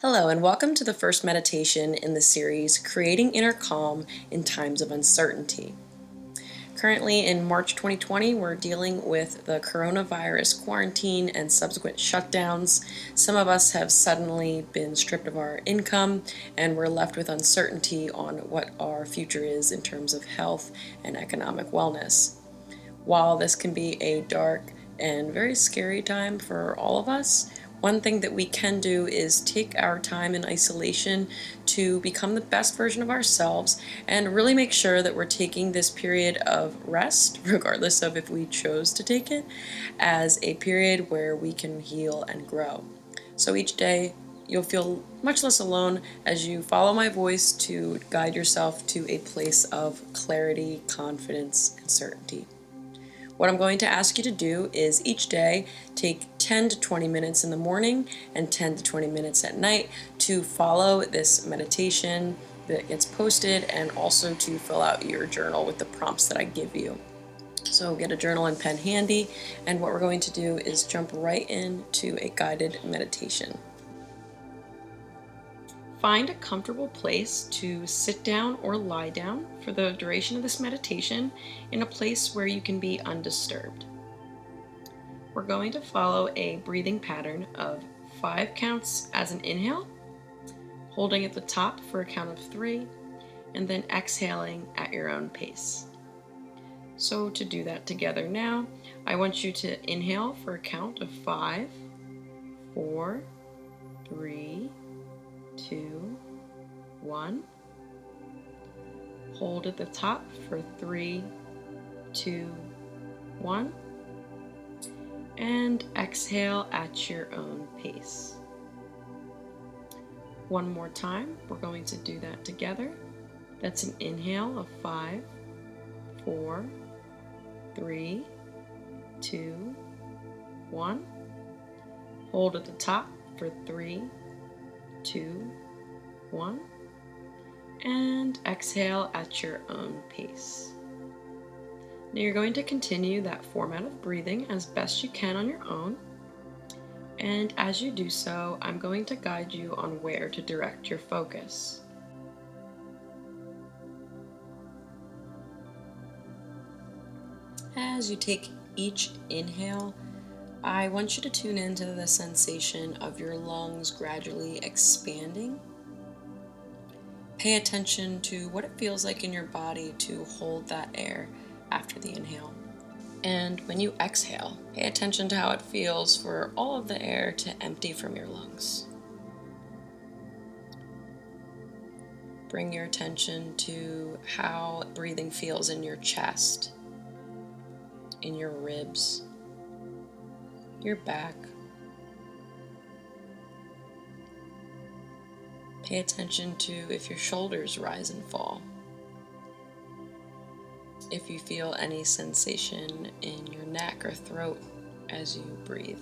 Hello, and welcome to the first meditation in the series, Creating Inner Calm in Times of Uncertainty. Currently, in March 2020, we're dealing with the coronavirus quarantine and subsequent shutdowns. Some of us have suddenly been stripped of our income, and we're left with uncertainty on what our future is in terms of health and economic wellness. While this can be a dark and very scary time for all of us, one thing that we can do is take our time in isolation to become the best version of ourselves and really make sure that we're taking this period of rest, regardless of if we chose to take it, as a period where we can heal and grow. So each day, you'll feel much less alone as you follow my voice to guide yourself to a place of clarity, confidence, and certainty. What I'm going to ask you to do is each day take 10 to 20 minutes in the morning and 10 to 20 minutes at night to follow this meditation that gets posted, and also to fill out your journal with the prompts that I give you. So get a journal and pen handy, and what we're going to do is jump right into a guided meditation. Find a comfortable place to sit down or lie down for the duration of this meditation, in a place where you can be undisturbed. We're going to follow a breathing pattern of 5 counts as an inhale, holding at the top for a count of 3, and then exhaling at your own pace. So to do that together now, I want you to inhale for a count of 5, 4, 3, 2, 1. Hold at the top for 3, 2, 1. And exhale at your own pace. One more time, we're going to do that together. That's an inhale of 5, 4, 3, 2, 1. Hold at the top for 3, 2, 1. And exhale at your own pace. Now you're going to continue that format of breathing as best you can on your own. And as you do so, I'm going to guide you on where to direct your focus. As you take each inhale, I want you to tune into the sensation of your lungs gradually expanding. Pay attention to what it feels like in your body to hold that air after the inhale. And when you exhale, pay attention to how it feels for all of the air to empty from your lungs. Bring your attention to how breathing feels in your chest, in your ribs, your back. Pay attention to if your shoulders rise and fall. If you feel any sensation in your neck or throat as you breathe.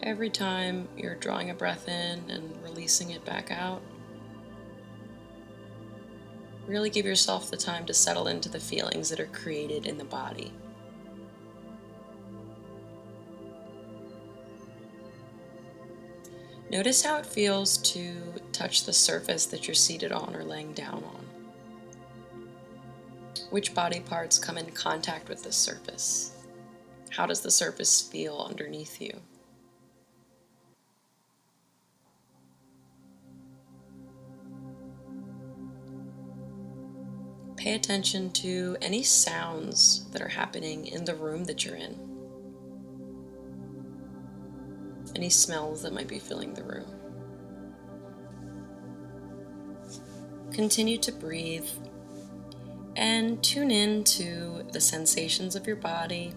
Every time you're drawing a breath in and releasing it back out, really give yourself the time to settle into the feelings that are created in the body. Notice how it feels to touch the surface that you're seated on or laying down on. Which body parts come in contact with this surface? How does the surface feel underneath you? Pay attention to any sounds that are happening in the room that you're in. Any smells that might be filling the room. Continue to breathe and tune in to the sensations of your body,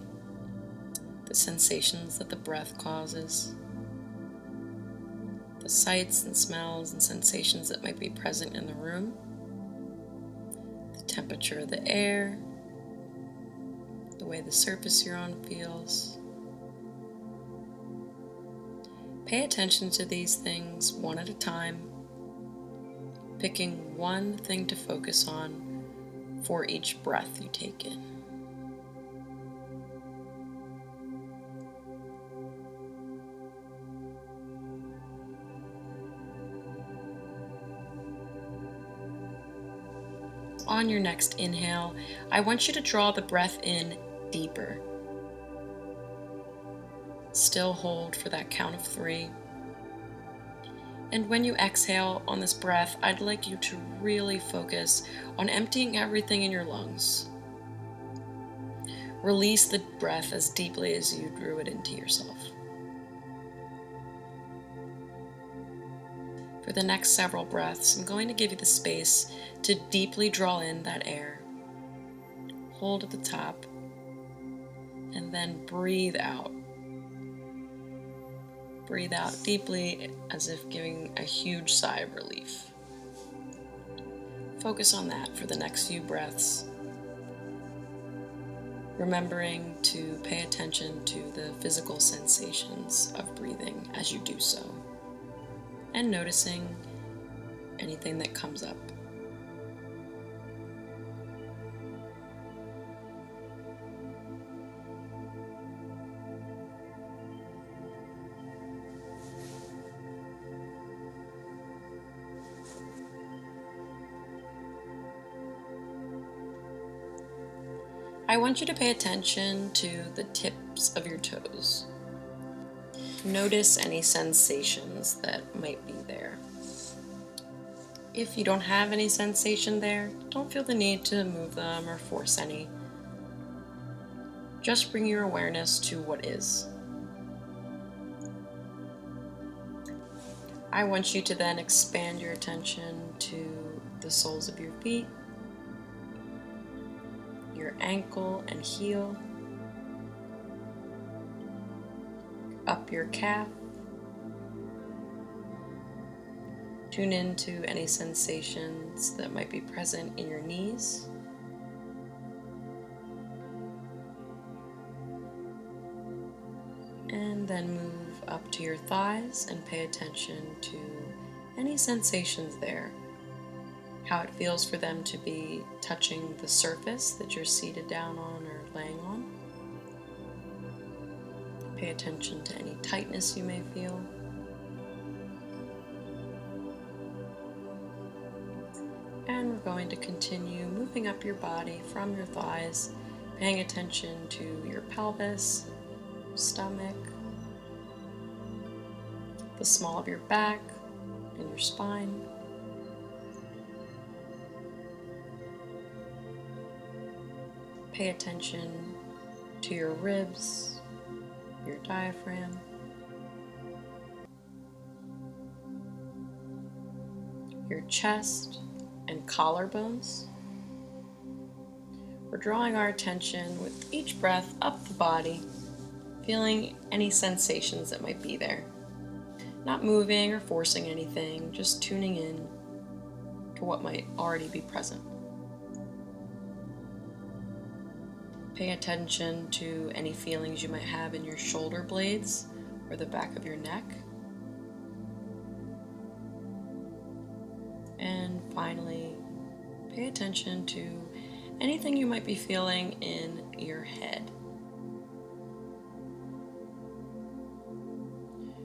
the sensations that the breath causes, the sights and smells and sensations that might be present in the room, the temperature of the air, the way the surface you're on feels. Pay attention to these things one at a time, picking one thing to focus on for each breath you take in. on your next inhale, I want you to draw the breath in deeper. Still hold for that count of 3. And when you exhale on this breath, I'd like you to really focus on emptying everything in your lungs. Release the breath as deeply as you drew it into yourself. For the next several breaths, I'm going to give you the space to deeply draw in that air. Hold at the top, and then breathe out. Breathe out deeply as if giving a huge sigh of relief. Focus on that for the next few breaths, remembering to pay attention to the physical sensations of breathing as you do so, and noticing anything that comes up. I want you to pay attention to the tips of your toes. Notice any sensations that might be there. If you don't have any sensation there, don't feel the need to move them or force any. Just bring your awareness to what is. I want you to then expand your attention to the soles of your feet, your ankle and heel, up your calf. Tune into any sensations that might be present in your knees. And then move up to your thighs and pay attention to any sensations there. How it feels for them to be touching the surface that you're seated down on or laying on. Pay attention to any tightness you may feel. And we're going to continue moving up your body from your thighs, paying attention to your pelvis, stomach, the small of your back, and your spine. Pay attention to your ribs, your diaphragm, your chest and collarbones. We're drawing our attention with each breath up the body, feeling any sensations that might be there. Not moving or forcing anything, just tuning in to what might already be present. Pay attention to any feelings you might have in your shoulder blades or the back of your neck. And finally, pay attention to anything you might be feeling in your head.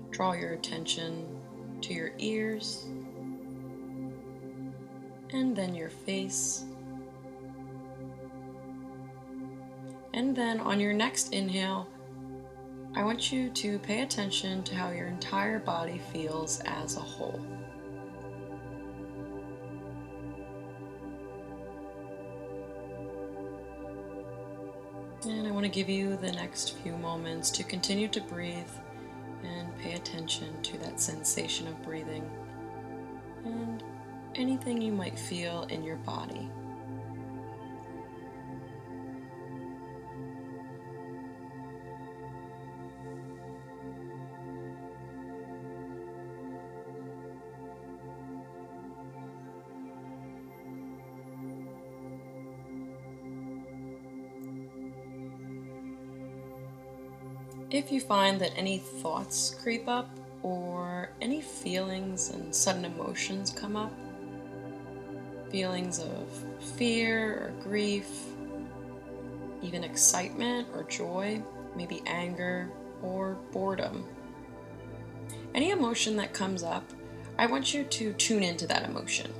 Draw your attention to your ears, and then your face. And then on your next inhale, I want you to pay attention to how your entire body feels as a whole. And I want to give you the next few moments to continue to breathe and pay attention to that sensation of breathing and anything you might feel in your body. If you find that any thoughts creep up or any feelings and sudden emotions come up, feelings of fear or grief, even excitement or joy, maybe anger or boredom, any emotion that comes up, I want you to tune into that emotion.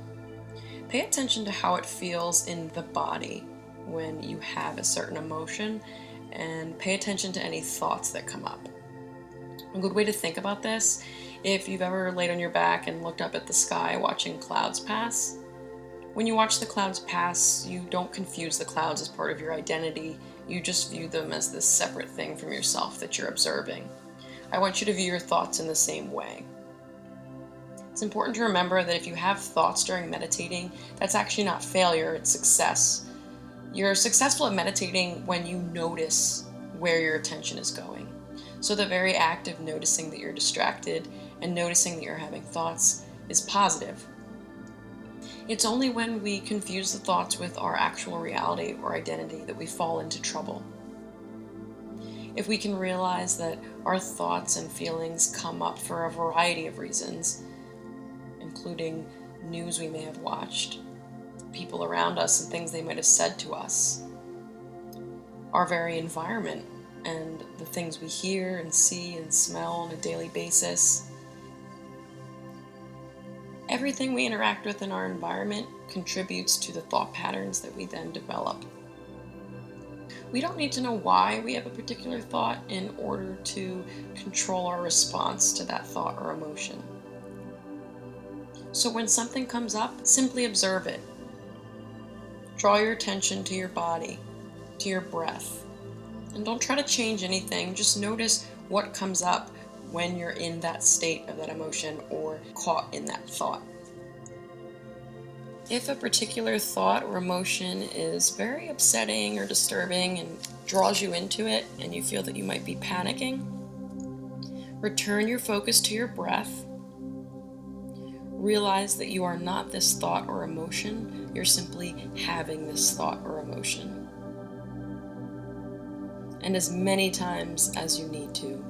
Pay attention to how it feels in the body when you have a certain emotion, and pay attention to any thoughts that come up. A good way to think about this, if you've ever laid on your back and looked up at the sky watching clouds pass, when you watch the clouds pass, you don't confuse the clouds as part of your identity, you just view them as this separate thing from yourself that you're observing. I want you to view your thoughts in the same way. It's important to remember that if you have thoughts during meditating, that's actually not failure, it's success. You're successful at meditating when you notice where your attention is going. So the very act of noticing that you're distracted and noticing that you're having thoughts is positive. It's only when we confuse the thoughts with our actual reality or identity that we fall into trouble. If we can realize that our thoughts and feelings come up for a variety of reasons, including news we may have watched, people around us and things they might have said to us, our very environment and the things we hear and see and smell on a daily basis. Everything we interact with in our environment contributes to the thought patterns that we then develop. We don't need to know why we have a particular thought in order to control our response to that thought or emotion. So when something comes up, simply observe it. Draw your attention to your body, to your breath, and don't try to change anything. Just notice what comes up when you're in that state of that emotion or caught in that thought. If a particular thought or emotion is very upsetting or disturbing and draws you into it and you feel that you might be panicking, return your focus to your breath. Realize that you are not this thought or emotion, you're simply having this thought or emotion. And as many times as you need to,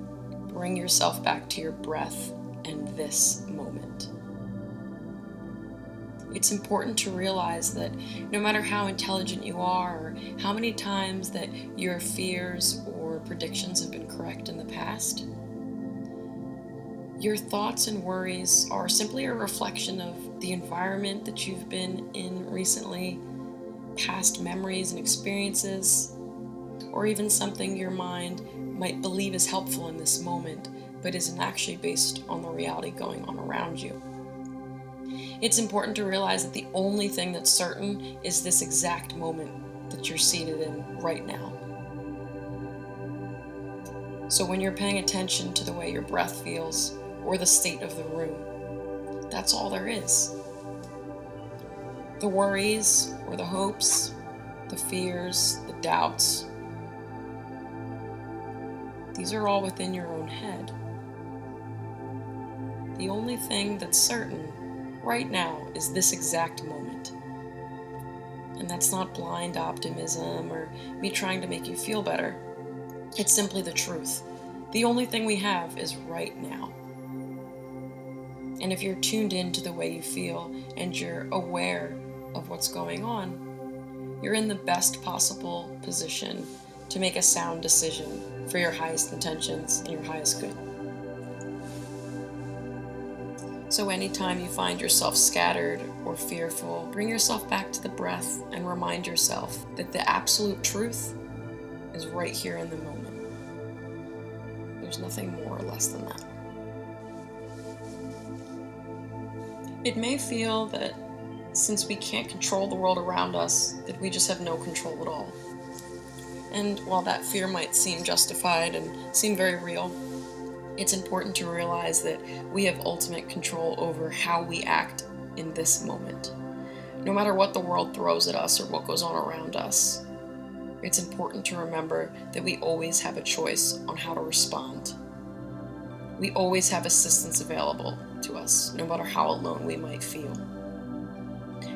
bring yourself back to your breath and this moment. It's important to realize that no matter how intelligent you are, or how many times that your fears or predictions have been correct in the past, your thoughts and worries are simply a reflection of the environment that you've been in recently, past memories and experiences, or even something your mind might believe is helpful in this moment, but isn't actually based on the reality going on around you. It's important to realize that the only thing that's certain is this exact moment that you're seated in right now. So when you're paying attention to the way your breath feels or the state of the room, that's all there is. The worries or the hopes, the fears, the doubts, these are all within your own head. The only thing that's certain right now is this exact moment. And that's not blind optimism or me trying to make you feel better. It's simply the truth. The only thing we have is right now. And if you're tuned in to the way you feel and you're aware of what's going on, you're in the best possible position to make a sound decision for your highest intentions and your highest good. So anytime you find yourself scattered or fearful, bring yourself back to the breath and remind yourself that the absolute truth is right here in the moment. There's nothing more or less than that. It may feel that since we can't control the world around us, that we just have no control at all. And while that fear might seem justified and seem very real, it's important to realize that we have ultimate control over how we act in this moment. No matter what the world throws at us or what goes on around us, it's important to remember that we always have a choice on how to respond. We always have assistance available to us, no matter how alone we might feel.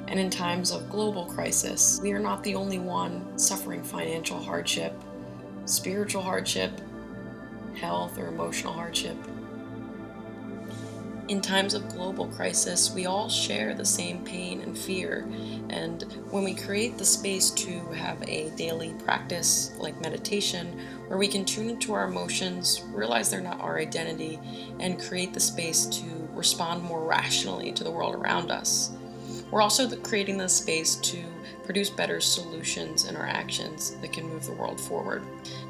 And in times of global crisis, we are not the only one suffering financial hardship, spiritual hardship, health or emotional hardship. In times of global crisis, we all share the same pain and fear. And when we create the space to have a daily practice like meditation, where we can tune into our emotions, realize they're not our identity, and create the space to respond more rationally to the world around us, We're also creating the space to produce better solutions in our actions that can move the world forward.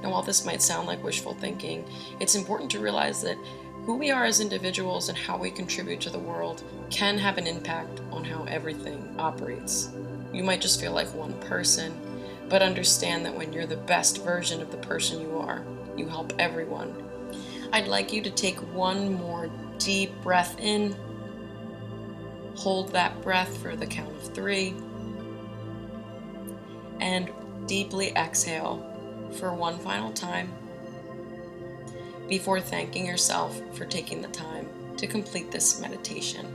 Now, while this might sound like wishful thinking, it's important to realize that who we are as individuals and how we contribute to the world can have an impact on how everything operates. You might just feel like one person, but understand that when you're the best version of the person you are, you help everyone. I'd like you to take one more deep breath in. Hold that breath for the count of 3. And deeply exhale for one final time before thanking yourself for taking the time to complete this meditation.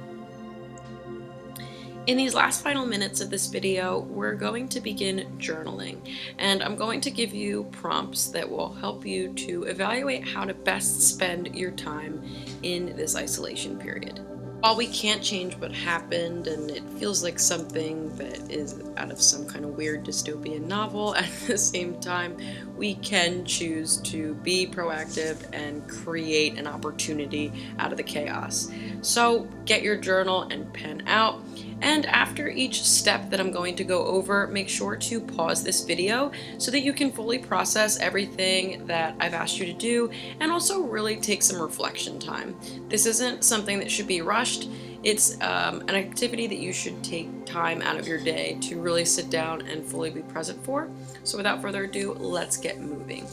In these last final minutes of this video, we're going to begin journaling, and I'm going to give you prompts that will help you to evaluate how to best spend your time in this isolation period. While we can't change what happened, and it feels like something that is out of some kind of weird dystopian novel, at the same time, we can choose to be proactive and create an opportunity out of the chaos. So get your journal and pen out, and after each step that I'm going to go over, make sure to pause this video so that you can fully process everything that I've asked you to do, and also really take some reflection time. This isn't something that should be rushed. It's an activity that you should take time out of your day to really sit down and fully be present for. So without further ado, let's get moving.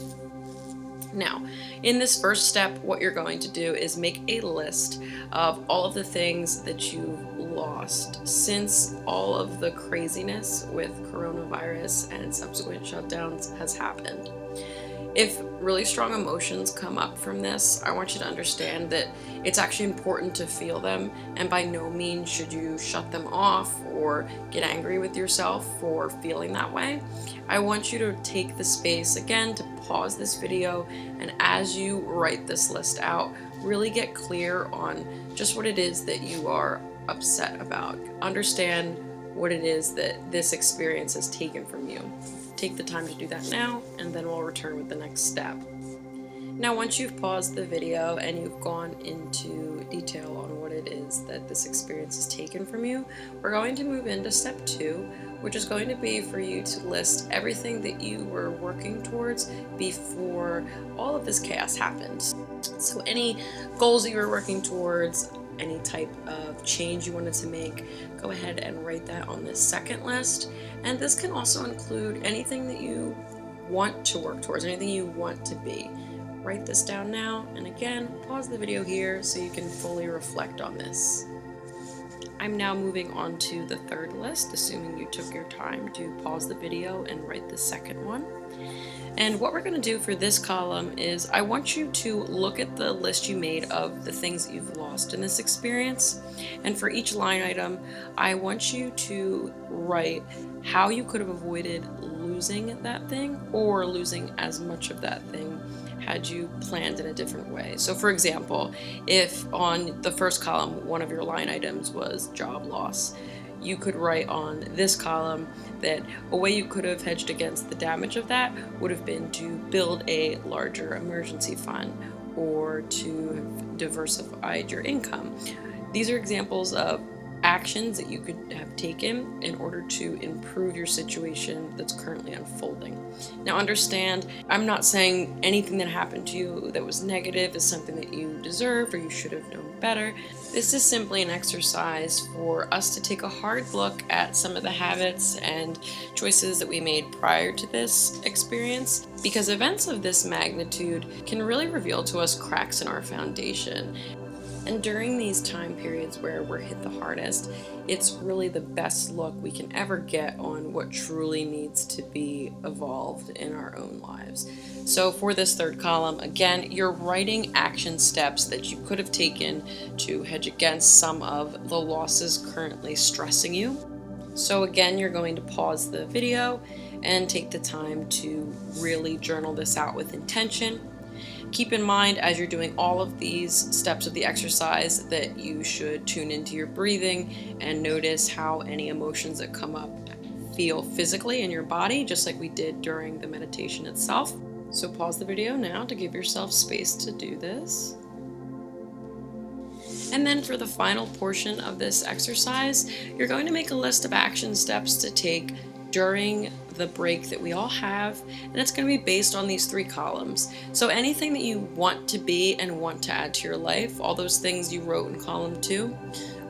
Now, in this first step, what you're going to do is make a list of all of the things that you've lost since all of the craziness with coronavirus and subsequent shutdowns has happened. If really strong emotions come up from this, I want you to understand that it's actually important to feel them, and by no means should you shut them off or get angry with yourself for feeling that way. I want you to take the space again to pause this video, and as you write this list out, really get clear on just what it is that you are upset about. Understand what it is that this experience has taken from you. Take the time to do that now, and then we'll return with the next step. Now, once you've paused the video and you've gone into detail on what it is that this experience has taken from you, we're going to move into step 2, which is going to be for you to list everything that you were working towards before all of this chaos happened. So any goals that you were working towards, any type of change you wanted to make, go ahead and write that on this second list. And this can also include anything that you want to work towards, anything you want to be. Write this down now, and again, pause the video here so you can fully reflect on this. I'm now moving on to the third list, assuming you took your time to pause the video and write the second one. And what we're going to do for this column is I want you to look at the list you made of the things that you've lost in this experience. And for each line item, I want you to write how you could have avoided losing that thing, or losing as much of that thing had you planned in a different way. So for example, if on the first column, one of your line items was job loss, you could write on this column that a way you could have hedged against the damage of that would have been to build a larger emergency fund or to have diversified your income. These are examples of actions that you could have taken in order to improve your situation that's currently unfolding. Now understand, I'm not saying anything that happened to you that was negative is something that you deserved or you should have known better. This is simply an exercise for us to take a hard look at some of the habits and choices that we made prior to this experience, because events of this magnitude can really reveal to us cracks in our foundation. And during these time periods where we're hit the hardest, it's really the best look we can ever get on what truly needs to be evolved in our own lives. So for this third column, again, you're writing action steps that you could have taken to hedge against some of the losses currently stressing you. So again, you're going to pause the video and take the time to really journal this out with intention. Keep in mind, as you're doing all of these steps of the exercise, that you should tune into your breathing and notice how any emotions that come up feel physically in your body, just like we did during the meditation itself. So pause the video now to give yourself space to do this. And then for the final portion of this exercise, you're going to make a list of action steps to take during the break that we all have, and it's going to be based on these three columns. So anything that you want to be and want to add to your life, all those things you wrote in column 2,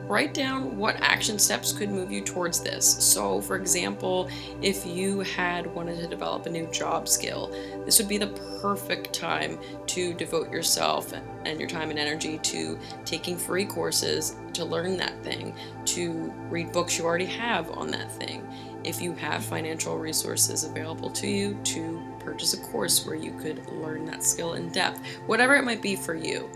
write down what action steps could move you towards this. So, for example, if you had wanted to develop a new job skill, this would be the perfect time to devote yourself and your time and energy to taking free courses to learn that thing, to read books you already have on that thing. If you have financial resources available to you, to purchase a course where you could learn that skill in depth, whatever it might be for you.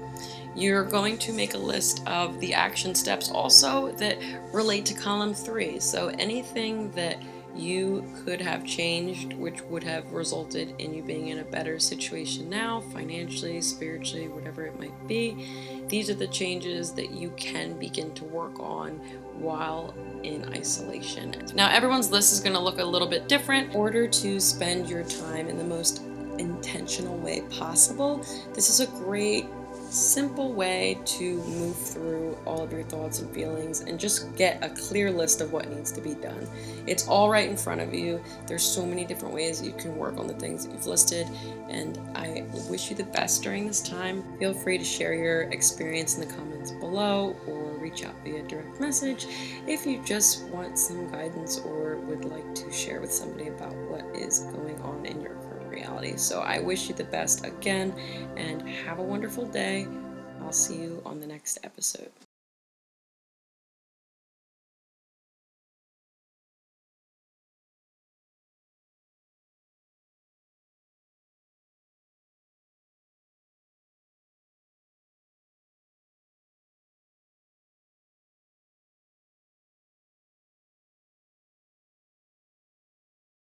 You're going to make a list of the action steps also that relate to column 3. So anything that you could have changed, which would have resulted in you being in a better situation now, financially, spiritually, whatever it might be. These are the changes that you can begin to work on while in isolation. Now, everyone's list is going to look a little bit different. In order to spend your time in the most intentional way possible, this is a great simple way to move through all of your thoughts and feelings and just get a clear list of what needs to be done. It's all right in front of you. There's so many different ways that you can work on the things that you've listed, and I wish you the best during this time. Feel free to share your experience in the comments below or reach out via direct message if you just want some guidance or would like to share with somebody about what is going on in your reality. So I wish you the best again and have a wonderful day. I'll see you on the next episode.